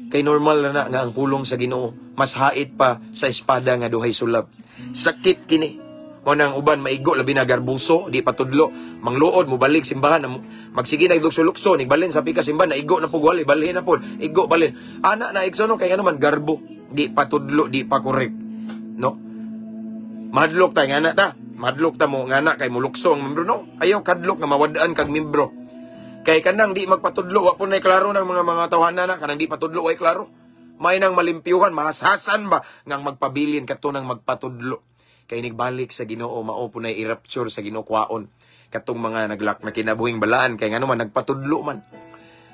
kay normal na nga ang pulong sa Ginoo, mas hait pa sa espada nga duhay sulab. Sakit kini. Mo nang uban maigo labi na garbuso, di patudlo, mangluod mo balik simbahan, magsige na lukso-lukso, nigbalin sa pika simbahan, naigo na pug wali, balhin na pud, igo balin. Ana na igsono kay ano man garbo, di patudlo, di pa correct. No? Mahadlok ta nga na ta. Mahadlok ta mo nga na kay mulukso ang membro no. Ayaw kadlok nga mawadaan kag membro. Kay kanang di magpatudlo wa po nay klaro ng mga tawhanan na kanang di patudlo ay klaro. May nang malimpyuhan mahasasan ba ngang magpabilin kadto nang magpatudlo. Kay nigbalik sa Ginoo mao po nay i-rapture sa Ginoo kwaon. Katong mga naglak na kinabuhing balaan kay ngano man nagpatudlo man.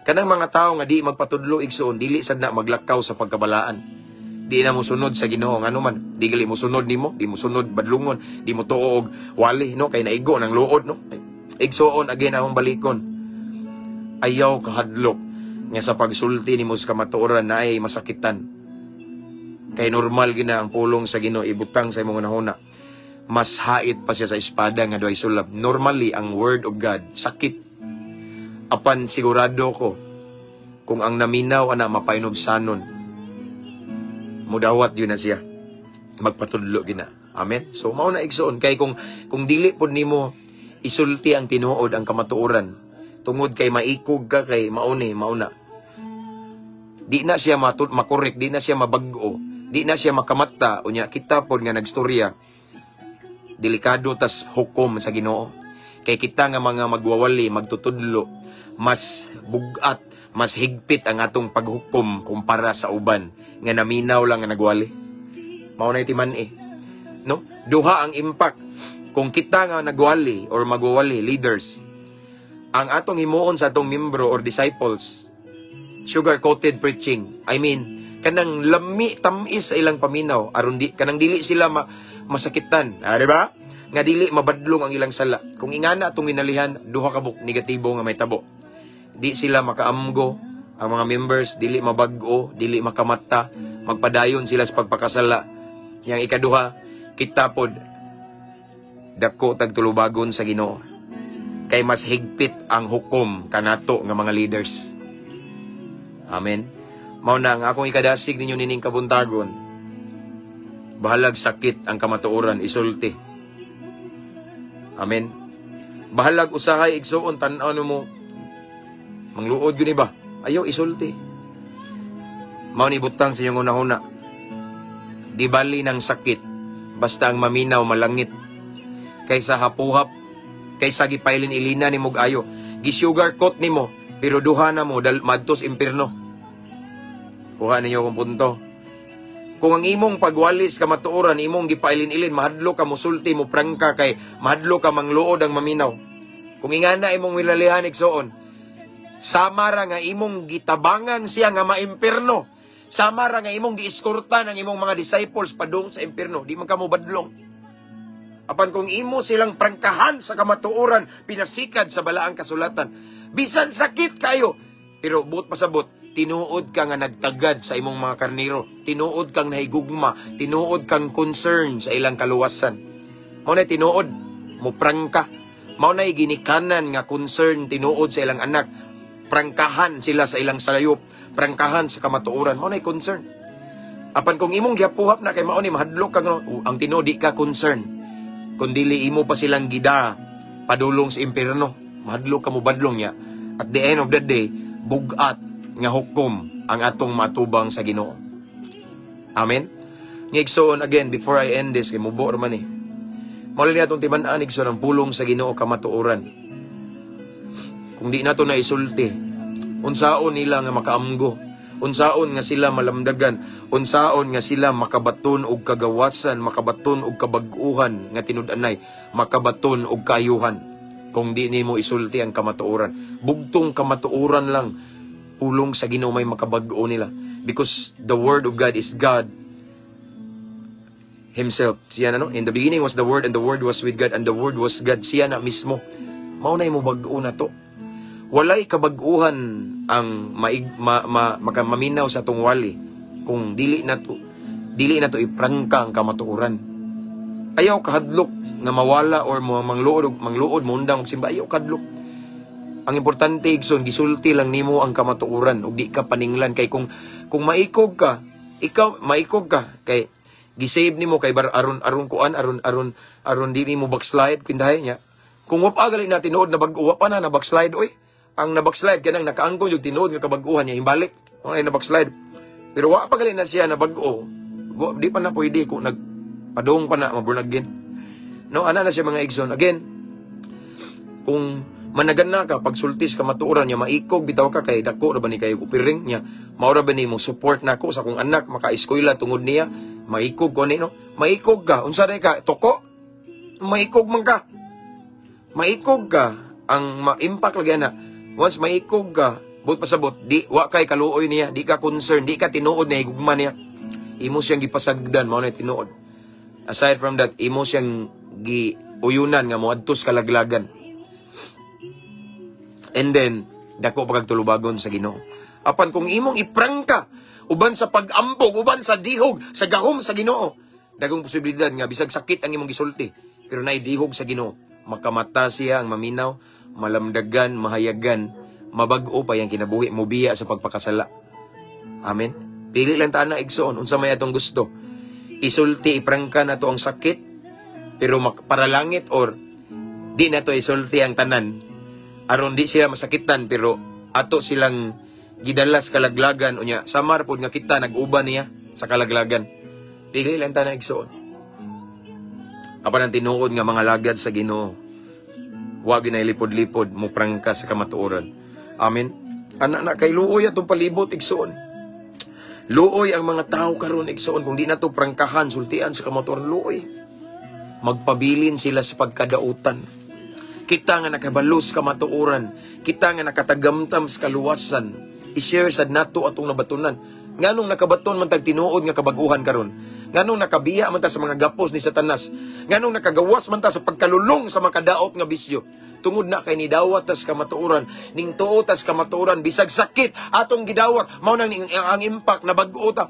Kanang mga tao nga di magpatudlo igsoon dili sad na maglakaw sa pagkabalaan. Di na mo sunod sa Ginoo ngano man. Di gali mo sunod nimo, di mo sunod badlungon, di mo tuo og wali no kay naigo nang luod no. Igsoon again akong balikon. Ayaw kahadlok nga sa pagsulti nimo sa kamatuoran na ay masakitan. Kay normal gina ang pulong sa Ginoo ibutang sa imong nahuna. Mas hait pa siya sa espada nga doay sulab. Normally ang word of God sakit. Apan sigurado ko kung ang naminaw ana mapainobsanon mudawat yun na siya. Magpatudlo gina. Amen? So, mao na igsoon. Kay kung dili po nimo isulti ang tinuod, ang kamatuoran, tungod kay maikog ka, kay mauna. Di na siya makorek, di na siya mabag-o, di na siya makamata. Unya, kita po nga nagstorya, delikado tas hukom sa Ginoo. Kay kita nga mga magwawali, magtutudlo, mas bugat, mas higpit ang atong paghukom kumpara sa uban nga naminaw lang nga nagwali. Mao na itiman no? Duha ang impact kung kita nga nagwali or magwawali leaders. Ang atong himuon sa atong membro or disciples sugar-coated preaching. I mean, kanang lami tamis sa ilang paminaw aron kanang dili sila masakitan, di ba? Nga dili mabadlong ang ilang sala. Kung ingana atong ginalihan duha ka negatibo nga may tabo. Di sila makaamgo ang mga members, dili mabag-o, dili makamata, magpadayon sila sa pagpakasala. Yang ikaduha, kita pod dako tagtulubagon sa Ginoo. Kay mas higpit ang hukom kanato nga mga leaders. Amen. Mao na ang akong ikadasig ninyo nining kabuntagon. Bahalag sakit ang kamatuoran isulti. Amen. Bahalag usahay igsuon tan-aw mo mangluod yun iba. Ayaw isulti. Mao ni butang sa iyong una-una. Di bali ng sakit, basta ang maminaw malangit. Kaysa hapuhap, kaysa gipailin ilina ni mog ayo. Gi-sugar coat nimo, pero duha na mo madtos impierno. Kuha ninyo akong punto. Kung ang imong pagwalis kamatuoran, imong gipailin-ilin, mahadlo ka musulti mo prangka kay mahadlo ka mangluod ang maminaw. Kung ingana imong wilalihan igsoon, sama ra nga imong gitabangan siya nga maimpierno. Sama ra nga imong giiskortan ang imong mga disciples padung sa impierno. Di man kamo badlong. Apan kung imo silang prangkahan sa kamatuoran, pinasikad sa balaang kasulatan. Bisan sakit kayo, pero buot pasabot, tinuod ka nga nagtagad sa imong mga karniro. Tinuod kang nahigugma. Tinuod kang concern sa ilang kaluwasan. Mao na tinuod, mo prangka. Mao na ginikanan nga concern tinuod sa ilang anak. Prangkahan sila sa ilang sayop, prangkahan sa kamatuoran, mo nay concern. Apan kung imong giapuhap na kay mao ni mahadlok kang ang tinodi ka concern. Kun dili imo pa silang gida padulong sa impierno, mahadlok ka mo badlong niya. At the end of the day, bugat nga hukom ang atong matubang sa Ginoo. Amen. Ngigsoon again before I end this kay mubo ra man Mao ni atong timan-an igsoon ang pulong sa Ginoo kamatuoran. Kung di nato na isulti, unsaon nila nga makaamgo, unsaon nga sila malamdagan, unsaon nga sila makabaton og kagawasan, makabaton og kabag-uhan nga tinud-anay, makabaton og kaayuhan. Kung di nimo isulti ang kamatuoran, bugtong kamatuoran lang pulong sa Ginoo may makabag-o nila, because the word of God is God Himself. Siya na in the beginning was the Word, and the Word was with God, and the Word was God. Siya na mismo. Mao na imo bag-o na to. Walay kabag-uhan ang maminaw sa atong wali kung dili na to iprangka ang kamatuoran. Ayaw kahadlok nga mawala or mangluod mundang og simba. Ayaw kahadlok. Ang importante igsoon gisulti lang nimo ang kamatuoran ug di ka paninglan kay kung maikog ka, ikaw maikog ka kay gisave nimo kay aron di nimo backslide kindahay niya. Kung wapa gali na tinuod na bag-uwa pa na backslide oy. Ang na-backslide kanang nakaangkon yung tinuod nga kabag-uhan niya himbalik. Ang na-backslide. Pero wa pa gali na siya na bag-o. Di pa na pwede kung padung pa na maborn again. No, ana na siya mga igsoon. Again, kung managan na ka, pagsultis ka matuoran niya, maikog, bitaw ka, kay dako ra ba ni kayo kupiring niya, maura ba ni mo support na ako sa kong anak, maka-eskwela tungod niya, maikog ko ni, no? Maikog ka, unsa rin ka, toko, maikog man ka. Maikog ka, ang ma-impact lagi na, once maikog ka, but pasabot, di, wa kay kaluoy niya, di ka concern, di ka tinuod na higugman niya, imo siyang gipasagdan, mao na tinuod. Aside from that, imo siyang giuyunan nga mo adtos kalaglagan. And then, dako pagtulubagon sa Ginoo. Apan kung imong iprangka, uban sa pag-ambog, uban sa dihog, sa gahom sa Ginoo, dagong posibilidad nga bisag sakit ang imong gisulti, pero naay dihog sa Ginoo, makamata siya ang maminaw, malamdagan, mahayagan, mabag-o pa yang kinabuhi mo biya sa pagpakasala. Amen. Pili lang ta na igsoon unsa may atong gusto. Isulti iprangka na to ang sakit, pero para langit or di na to isulti ang tanan. Aron di sila masakitan pero ato silang gidalas kalaglagan unya samar pod nga kita nag-uban niya sa kalaglagan. Pili lang ta na igsoon. Apan ang tinuod nga mga lagad sa Ginoo, wa ginay lipod-lipod mo prangka sa kamatuoran. Amen. Ana na kay luoy atong palibot igsoon. Luoy ang mga tao karon igsoon kung di na to prangkahan sultian sa kamatuoran, luoy. Magpabilin sila sa pagkadautan. Kita nga nakabalos kamatuoran, kita nga nakatagamtam sa kaluwasan, i-share sad nato atong nabatunan. Nganong nakabaton man tag tinuod nga kabaguhan karon? Nganong nakabiya man ta sa mga gapos ni Satanas? Nganong nakagawas man ta sa pagkalulong sa makadaot nga bisyo? Tungod na kay nidawat tas kamatuoran, ning tuo tas kamatuoran bisag sakit atong gidawat, mao nang ang impact na bag-o ta.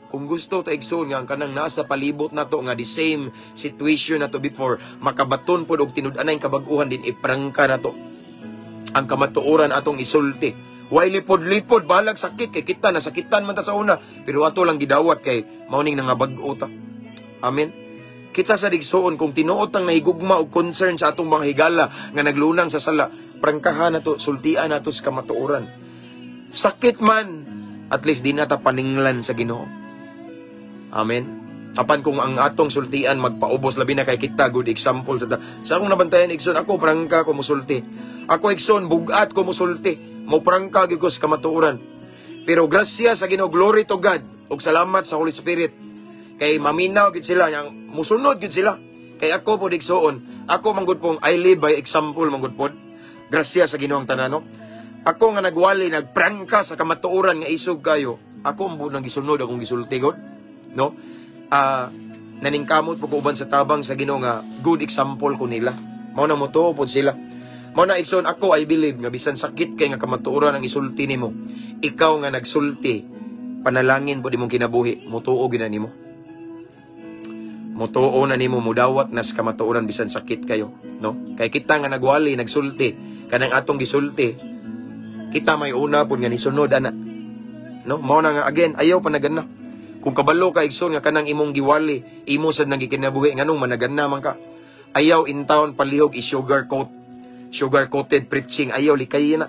Kung gusto ta igsoon nga ang kanang nasa palibot nato nga the same situation nato before, makabaton pod og tinud-anay kabag-uhan din iprangka nato. Ang kamatuoran atong isulti. Way lipod-lipod, balag sakit, kay kita, nasakitan man ta sa una, pero ato lang gidawat kay mauning nangabag-o ta. Amen. Kita sa digsoon, kung tinuot ang nahigugma o concern sa atong mga higala nga naglunang sa sala, prangkahan nato, sultian nato sa kamatuoran. Sakit man, at least di nata paninglan sa Ginoo. Amen. Apan kung ang atong sultian magpaubos, labi na kay kita, good example sa akong nabantayan, igsoon, ako prangka ko musulti. Ako igsoon, bugat ko musulti. Moprangka gyud ko sa kamatuoran. Pero grasya sa Ginoo, glory to God, ug salamat sa Holy Spirit. Kay maminaw gyud sila, yang musunod gyud sila. Kay ako po digsoon, ako manggod pong I live by example manggod pod. Grasya sa Ginoo ang tanan, no? Ako nga nagwali, nagprangka sa kamatuoran nga isog kayo. Ako mo nang gisunod akong gisulti god, no? Naningkamot po ko uban sa tabang sa Ginoo nga good example ko nila. Mao na mo to pod sila. Mao na igsoon, ako I believe nga bisan sakit kay nga kamatuoran ang isulti nimo, ikaw nga nagsulti, panalangin po di mong kinabuhi, mutuo gina nimo. Mutuo na nimo, mudawat nas kamatuoran bisan sakit kayo, no? Kay kita nga nagwali, nagsulti, kanang atong gisulti, kita may una po nga nisunod ana. No? Mao na nga again, ayaw panagan na. Kung kabalo ka igsoon nga kanang imong giwali, imo sad nang gikinabuhi nganong managan na man ka. Ayaw in town palihog sugar-coated preaching, ayaw likay na.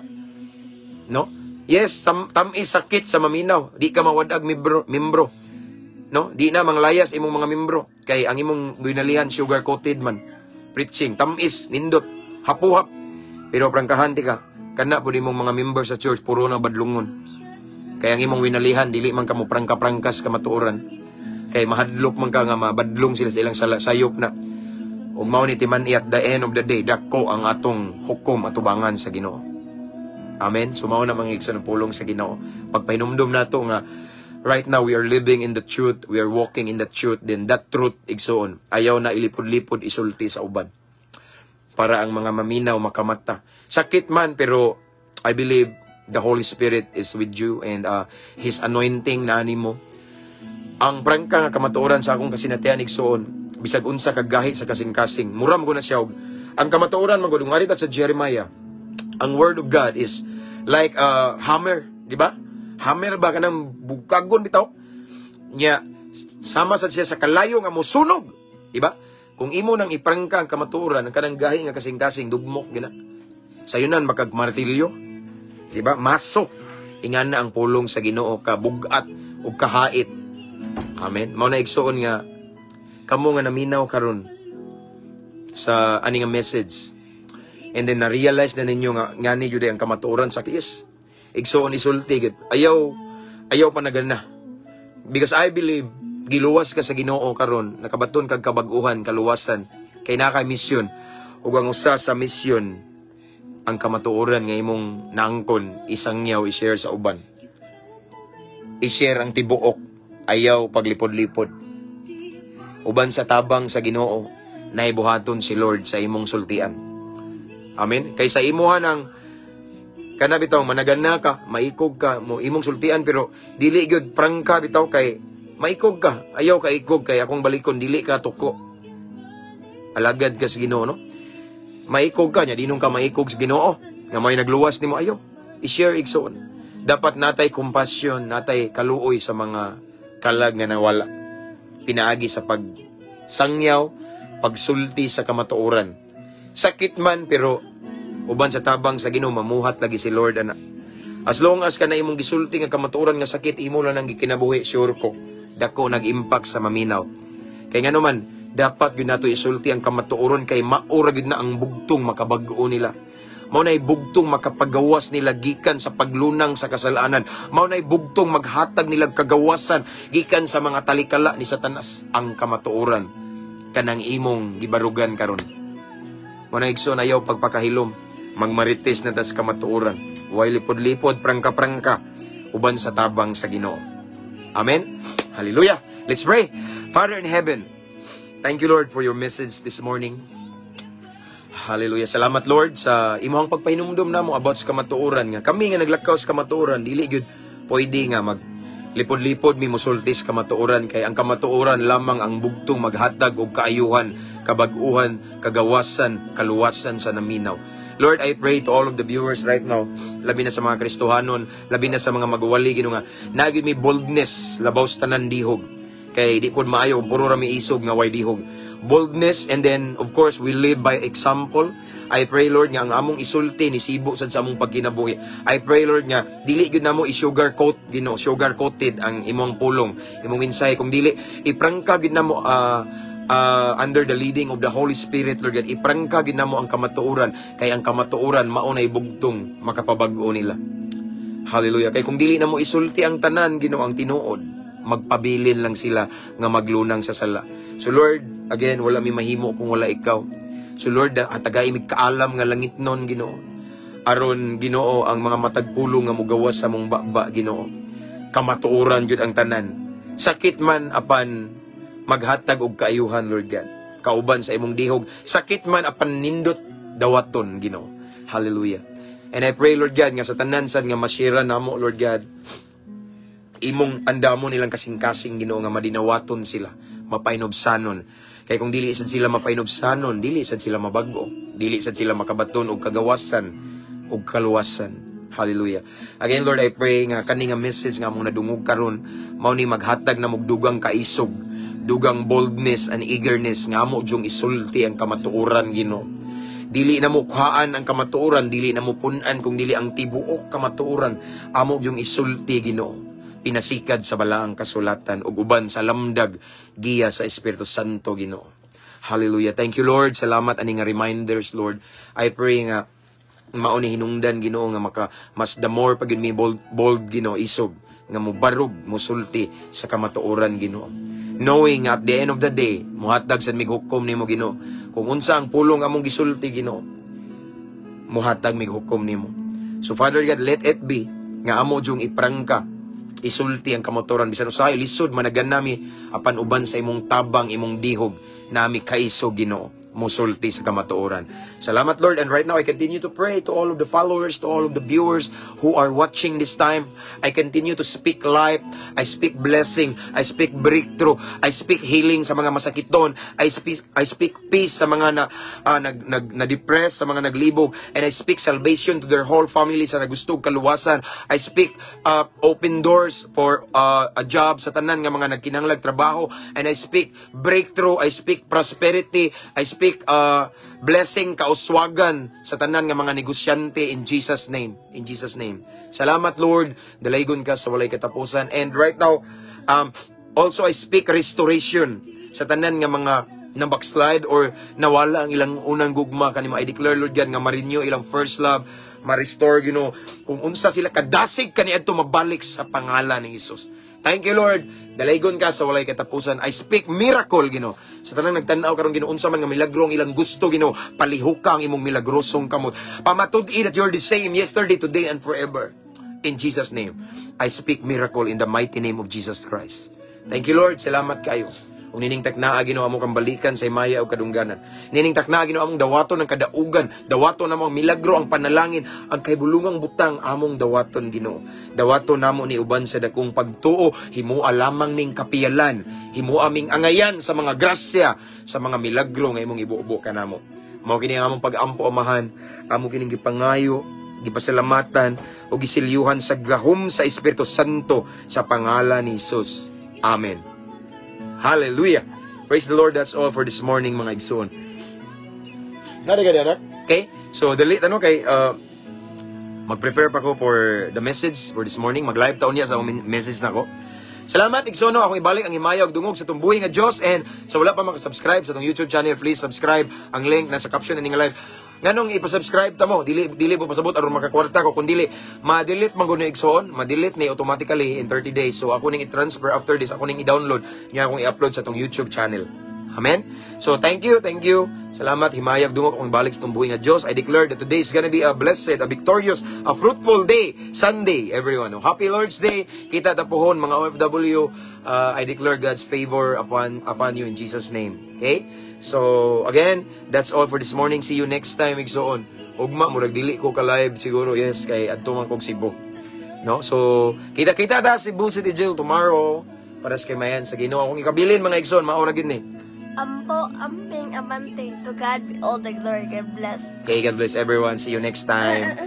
No? Yes, tamis sakit sa maminaw, di ka mawadag membro. No? Di na manglayas imong mga membro, kay ang imong ginalihan sugar-coated man. Preaching, tamis, nindot, hapuhap. Pero prangkahan ti ka, kana po di mong mga member sa church, puro na badlungon. Kaya ang imong winalihan, dili man ka mo prangka-prangkas kamatuoran. Kay mahadlok man ka nga mabadlong sila sa ilang sayop na. Ug mao ni timan at the end of the day, dako ang atong hukom atubangan sa Ginoo. Amen. So mao na mga igsoon pulong sa Ginoo. Pagpahinumdum nato nga right now we are living in the truth, we are walking in the truth, then that truth igsoon ayaw na ilipod-lipod isulti sa uban. Para ang mga maminaw makamata. Sakit man pero I believe the Holy Spirit is with you and His anointing na nimo. Ang prangka nga kamatuoran sa akong kasinatian igsoon, bisag unsa kagahi sa kasing-kasing, muram ko na siya. Ang kamatuoran man gud ngarita sa Jeremiah, ang word of God is like a hammer, di ba? Hammer ba kanang bukagon bitaw? Nya sama sad siya sa kalayo nga mosunog, di ba? Kung imo nang iprangka ang kamatuoran, ang kanang gahi nga kasing-kasing dugmok gina. Sayunan makag martilyo, di ba? Maso. Ingana ang pulong sa Ginoo ka bugat ug kahait. Amen. Mao na igsuon nga kamo nga naminaw karon sa ani nga message. And then na-realize na ninyo nga ni jud ang kamatuoran sa kiis. Igsoon isulti gid. Ayaw pa nagana. Because I believe giluwas ka sa Ginoo karon, nakabaton kag kabag-uhan, kaluwasan kay naka misyon. Ug ang usa sa misyon ang kamatuoran nga imong naangkon, isangyaw, i-share sa uban. I-share ang tibuok, ayaw paglipod-lipod. Uban sa tabang sa Ginoo, naibuhaton si Lord sa imong sultian. Amen. Kay sa imuha ng kana bitaw managana ka, maikog ka, mo imong sultian pero dili gyud prangka bitaw kay maikog ka. Ayaw ka ikog kay akong balikon dili ka tuko. Alagad ka sa Ginoo, no? Maikog ka nya dinong ka maikog sa Ginoo nga may nagluwas nimo, ayaw. I-share igsoon. Dapat natay compassion, natay kaluoy sa mga kalag nga nawala. Pinaagi sa pagsangyaw, pagsulti sa kamatuoran. Sakit man pero uban sa tabang sa Ginoo mamuhat lagi si Lord ana. As long as ka na imong gisulti nga kamatuoran nga sakit imo lang ang gikinabuhi, sure ko dako nag-impact sa maminaw. Kay ngano man dapat gyud nato isulti ang kamatuoron kay maura gyud na ang bugtong makabag-o nila. Mao nay bugtong makapagawas nila gikan sa paglunang sa kasalanan. Mao nay bugtong maghatag nila kagawasan gikan sa mga talikala ni Satanas. Ang kamatuoran kanang imong gibarugan karon. Mao nay igsoon ayaw pagpakahilom, magmarites na tas kamatuoran. Way lipod-lipod, prangka-prangka uban sa tabang sa Ginoo. Amen. Hallelujah. Let's pray. Father in heaven, thank you, Lord, for your message this morning. Hallelujah. Salamat, Lord, sa imong pagpahinumdum namo about sa kamatuoran nga. Kami nga naglakaw sa kamatuoran, dili gyud pwede nga maglipod-lipod mi musultis kamatuoran kay ang kamatuoran lamang ang bugtong maghatag og kaayuhan, kabag-uhan, kagawasan, kaluwasan sa naminaw. Lord, I pray to all of the viewers right now, labi na sa mga Kristohanon, labi na sa mga magwali Ginoo nga nagid mi boldness labaw sa tanan dihog. Kay di pod maayo puro ra mi isog nga way dihog. Boldness, and then of course we live by example. I pray, Lord, nga ang among isulti ni sibo sad sa among pagkinabuhi. I pray, Lord, nga dili gyud namo i-sugar coat Ginoo, sugar coated ang imong pulong, imong mensahe, kung dili iprangka gyud namo under the leading of the Holy Spirit, Lord God. Iprangka gyud namo ang kamatuoran kay ang kamatuoran mao nay bugtong makapabag-o nila. Hallelujah. Kay kung dili namo isulti ang tanan Ginoo ang tinuod, magpabilin lang sila nga maglunang sa sala. So Lord, again, wala mi mahimo kung wala ikaw. So Lord, hatagay mi kaalam nga langit non Ginoo. Aron Ginoo ang mga matagpulong nga mugawas sa mong baba Ginoo. Kamatuoran jud ang tanan. Sakit man apan maghatag og kaayuhan, Lord God. Kauban sa imong dihog. Sakit man apan nindot dawaton Ginoo. Hallelujah. And I pray, Lord God, nga sa tanan sad nga masira namo, Lord God, imong andamo nilang kasing-kasing Ginoo nga madinawaton sila, mapainobsanon. Kay kung dili sad sila mapainobsanon, dili sad sila mabago, dili sad sila makabaton og kagawasan og kaluwasan. Hallelujah. Again, Lord, I pray nga kani nga message nga among nadungog karon mao ni maghatag na mugdugang kaisog, dugang boldness and eagerness nga amo jung isulti ang kamatuoran Ginoo. Dili na mo kuhaan ang kamatuoran, dili na mo punan kung dili ang tibuok kamatuoran amo jung isulti Ginoo. Pinasikad sa balaang kasulatan ug uban sa lamdag giya sa Espiritu Santo Ginoo. Hallelujah. Thank you, Lord. Salamat ani nga reminders, Lord. I pray nga mao ni hinungdan Ginoo nga mas the more pag mi bold Ginoo isog nga mobarog mosulti sa kamatuoran Ginoo. Knowing at the end of the day muhatag sad mig hukom nimo Ginoo. Kung unsa ang pulong among gisulti Ginoo, muhatag mig hukom nimo. So Father God, let it be nga amo jung iprangka isulti ang kamatuoran bisan usahay lisod managan nami apan uban sa imong tabang imong dihog nami kaiso Ginoo musulti sa kamatuoran. Salamat, Lord. And right now I continue to pray to all of the followers, to all of the viewers who are watching this time. I continue to speak life, I speak blessing, I speak breakthrough, I speak healing sa mga masakiton, I speak peace sa mga na-depress, sa mga naglibog, and I speak salvation to their whole family sa nagustog kaluwasan. I speak open doors for a job sa tanan nga mga nagkinahanglag trabaho, and I speak breakthrough, I speak prosperity, I speak blessing, kauswagan sa tanan nga mga negosyante in Jesus name. In Jesus name. Salamat, Lord. Dalaygon ka sa walay katapusan. And right now, Also, I speak restoration sa tanan nga mga na backslide or nawala ang ilang unang gugma kanimo. I declare, Lord God, nga ma-renew ilang first love, ma-restore, kung unsa sila kadasig kaniadto mabalik sa pangalan ni Jesus. Thank you, Lord. Dalaygon ka sa walay katapusan. I speak miracle, sa tanang nagtanaw karon unsa man nga milagro ang ilang gusto, palihok ka ang imong milagrosong kamot. Pamatud-i that you're the same yesterday, today, and forever. In Jesus' name, I speak miracle in the mighty name of Jesus Christ. Thank you, Lord. Salamat kayo. Kung nining taknaa, Ginoo, among kambalikan sa himaya o kadungganan. Nining taknaa, Ginoo, among dawaton ng kadaugan, dawaton namong milagro, ang panalangin, ang kahibulungang butang, among dawaton, Ginoo. Dawaton namo ni uban sa dakong pagtuo, himua lamang ning kapiyalan, himua aming angayan sa mga grasya, sa mga milagro nga imong ibuubo ka namo. Mao kini ang among pag-ampo, Amahan, amo kining gipangayo, gipasalamatan o gisilyuhan sa gahom sa Espiritu Santo sa pangalan ni Jesus. Amen. Hallelujah. Praise the Lord. That's all for this morning, mga igsoon. Anak? Okay? So, mag-prepare pa ko for the message for this morning. Mag-live taon niya sa message na ko. Salamat, igsoon. Akong ibalik ang himaya og dungog sa tumbuhi nga Diyos. And sa wala pa makasubscribe sa itong YouTube channel, please subscribe. Ang link nasa caption na nga live. Nganong ipasubscribe ta mo, dili mo pasabot aron makakwarta ko, kundi ma-delete man gud ni igsoon, ma-delete ni automatically in 30 days. So ako ning i-transfer after this, ako ning i-download, nya akong i-upload sa tong YouTube channel. Amen. So thank you. Salamat, himayag dungog akong balik sa tumbuhi nga Dios. I declare that today is gonna be a blessed, a victorious, a fruitful day, Sunday, everyone. Happy Lord's Day. Kita ta pohon mga OFW. I declare God's favor upon you in Jesus name. Okay? So, again, that's all for this morning. See you next time, igsoon. Ugma, murag dili ko ka-live siguro, yes, kay adto man kog Cebu. No? So, kita-kita ta Cebu City Jail tomorrow. Para sa kay mayan sa Ginoo. Kung ikabilin, mga igsoon, maura gid ni. Ampo, amping, abante. To God be all the glory. God bless. Okay, God bless everyone. See you next time.